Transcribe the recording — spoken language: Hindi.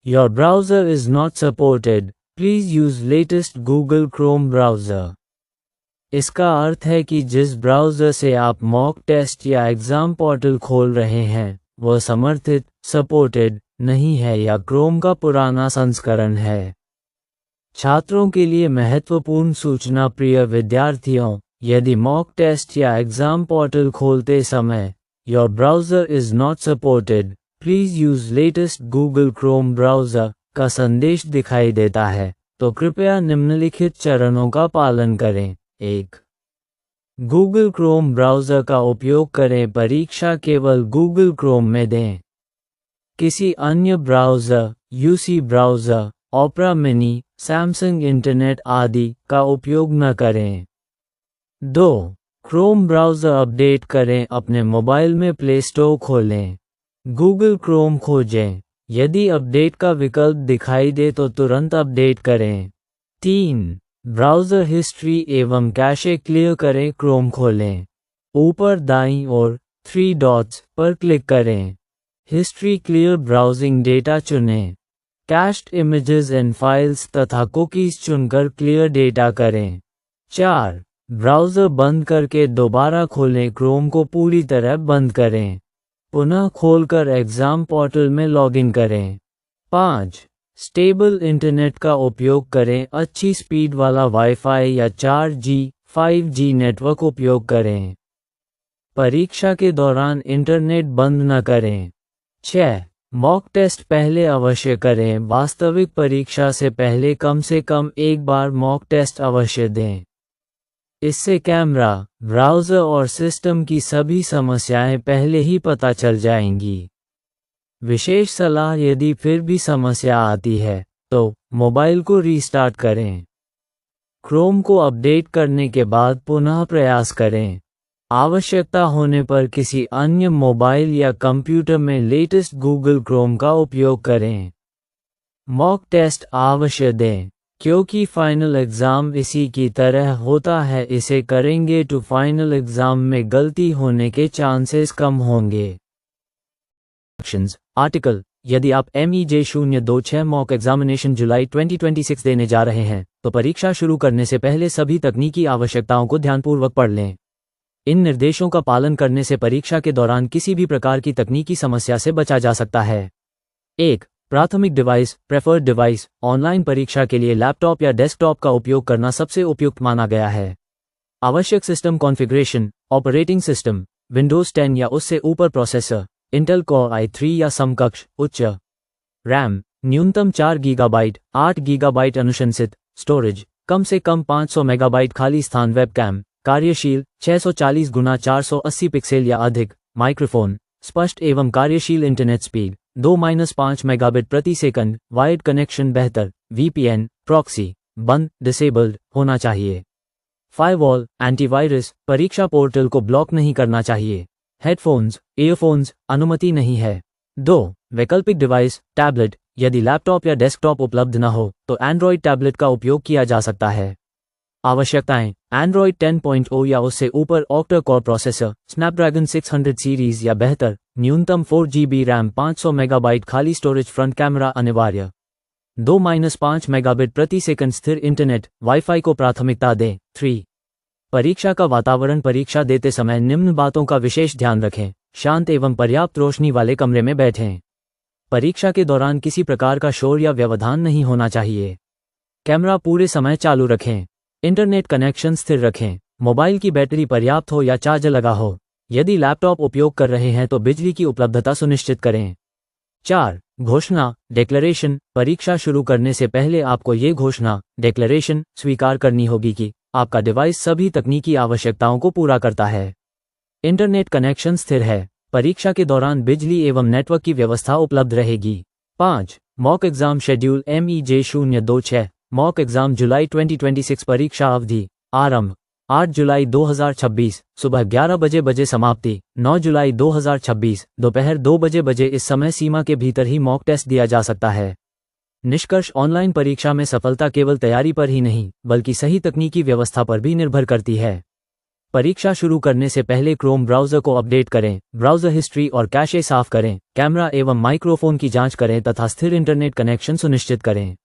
Your browser is not supported. Please use latest Google Chrome browser. इसका अर्थ है कि जिस ब्राउज़र से आप मॉक टेस्ट या एग्ज़ाम पोर्टल खोल रहे हैं वह समर्थित सपोर्टेड नहीं है या क्रोम का पुराना संस्करण है। छात्रों के लिए महत्वपूर्ण सूचना। प्रिय विद्यार्थियों, यदि मॉक टेस्ट या एग्ज़ाम पोर्टल खोलते समय your browser is not supported, please use latest Google Chrome browser का संदेश दिखाई देता है तो कृपया निम्नलिखित चरणों का पालन करें। 1. गूगल क्रोम ब्राउज़र का उपयोग करें। परीक्षा केवल गूगल क्रोम में दें। किसी अन्य browser, UC browser, opera mini, Samsung internet आदि का उपयोग न करें। 2. क्रोम ब्राउज़र अपडेट करें। अपने मोबाइल में प्ले स्टोर खोलें। गूगल क्रोम खोजें। यदि अपडेट का विकल्प दिखाई दे तो तुरंत अपडेट करें। 3. ब्राउज़र हिस्ट्री एवं कैशे क्लियर करें। क्रोम खोलें। ऊपर दाईं ओर 3 डॉट्स पर क्लिक करें। हिस्ट्री क्लियर ब्राउजिंग डेटा चुनें। कैश्ड इमेजेस एंड फाइल्स तथा कुकीज़ चुनकर क्लियर डेटा करें। 4. ब्राउज़र बंद करके दोबारा खोलें। क्रोम को पूरी तरह बंद करें। पुनः खोलकर एग्ज़ाम पोर्टल में लॉगिन करें। 5. स्टेबल इंटरनेट का उपयोग करें। अच्छी स्पीड वाला वाईफाई या 4G, 5G नेटवर्क उपयोग करें। परीक्षा के दौरान इंटरनेट बंद न करें। 6. मॉक टेस्ट पहले अवश्य करें। वास्तविक परीक्षा से पहले कम से कम एक बार मॉक टेस्ट अवश्य दें। इससे कैमरा, ब्राउज़र और सिस्टम की सभी समस्याएं पहले ही पता चल जाएंगी। विशेष सलाह, यदि फिर भी समस्या आती है तो मोबाइल को रीस्टार्ट करें। क्रोम को अपडेट करने के बाद पुनः प्रयास करें। आवश्यकता होने पर किसी अन्य मोबाइल या कंप्यूटर में लेटेस्ट गूगल क्रोम का उपयोग करें। मॉक टेस्ट अवश्य दें क्योंकि फाइनल एग्ज़ाम इसी की तरह होता है। इसे करेंगे तो फाइनल एग्ज़ाम में गलती होने के चांसेस कम होंगे। आर्टिकल: यदि आप MEJ 026 मॉक एग्जामिनेशन जुलाई 2026 देने जा रहे हैं तो परीक्षा शुरू करने से पहले सभी तकनीकी आवश्यकताओं को ध्यानपूर्वक पढ़ लें। इन निर्देशों का पालन करने से परीक्षा के दौरान किसी भी प्रकार की तकनीकी समस्या से बचा जा सकता है। 1. प्राथमिक डिवाइस, प्रेफर्ड डिवाइस। ऑनलाइन परीक्षा के लिए लैपटॉप या डेस्कटॉप का उपयोग करना सबसे उपयुक्त माना गया है। आवश्यक system configuration: operating system Windows 10 या उससे ऊपर, प्रोसेसर इंटेल कोर i3 या समकक्ष, उच्च रैम न्यूनतम 4 गीगाबाइट, 8 गीगाबाइट अनुशंसित स्टोरेज, कम से कम 500 मेगाबाइट खाली स्थान, वेबकैम कार्यशील 640x480 पिक्सल या अधिक, माइक्रोफोन स्पष्ट एवं कार्यशील, इंटरनेट स्पीड 2-5 मेगाबिट प्रति सेकंड, वायर्ड कनेक्शन बेहतर, VPN प्रॉक्सी बंद डिसेबल्ड होना चाहिए। फायरवॉल एंटीवायरस परीक्षा पोर्टल को ब्लॉक नहीं करना चाहिए। हेडफोन्स, ईयरफोन्स अनुमति नहीं है। 2. वैकल्पिक डिवाइस, टैबलेट। यदि लैपटॉप या डेस्कटॉप उपलब्ध न हो तो एंड्रॉयड टैबलेट का उपयोग किया जा सकता है। आवश्यकताएं: एंड्रॉयड 10.0 या उससे ऊपर, octa core processor, Snapdragon 600 series या बेहतर, न्यूनतम 4 GB रैम, 500 मेगाबाइट खाली स्टोरेज, फ्रंट कैमरा अनिवार्य, 2-5 मेगाबिट प्रति सेकंड स्थिर इंटरनेट, वाईफाई को प्राथमिकता दें। 3. परीक्षा का वातावरण: परीक्षा देते समय निम्न बातों का विशेष ध्यान रखें। शांत एवं पर्याप्त रोशनी वाले कमरे में बैठें। परीक्षा के दौरान किसी प्रकार का शोर या व्यवधान नहीं होना चाहिए। कैमरा पूरे समय चालू रखें। इंटरनेट कनेक्शन स्थिर रखें। मोबाइल की बैटरी पर्याप्त हो या चार्जर लगा हो। यदि लैपटॉप उपयोग कर रहे हैं तो बिजली की उपलब्धता सुनिश्चित करें। 4. घोषणा डिक्लेरेशन: परीक्षा शुरू करने से पहले आपको ये घोषणा डिक्लेरेशन स्वीकार करनी होगी कि आपका डिवाइस सभी तकनीकी आवश्यकताओं को पूरा करता है। इंटरनेट कनेक्शन स्थिर है। परीक्षा के दौरान बिजली एवं नेटवर्क की व्यवस्था उपलब्ध रहेगी। 5. Mock exam schedule MEJ 026 mock exam जुलाई 2026 परीक्षा अवधि: आरंभ 8 जुलाई 2026 सुबह 11 बजे समाप्ति 9 जुलाई 2026 दोपहर 2 बजे। इस समय सीमा के भीतर ही मॉक टेस्ट दिया जा सकता है। निष्कर्ष: ऑनलाइन परीक्षा में सफलता केवल तैयारी पर ही नहीं बल्कि सही तकनीकी व्यवस्था पर भी निर्भर करती है। परीक्षा शुरू करने से पहले क्रोम ब्राउज़र को अपडेट करें, ब्राउज़र हिस्ट्री और कैशे साफ करें, कैमरा एवं माइक्रोफोन की जांच करें तथा स्थिर इंटरनेट कनेक्शन सुनिश्चित करें।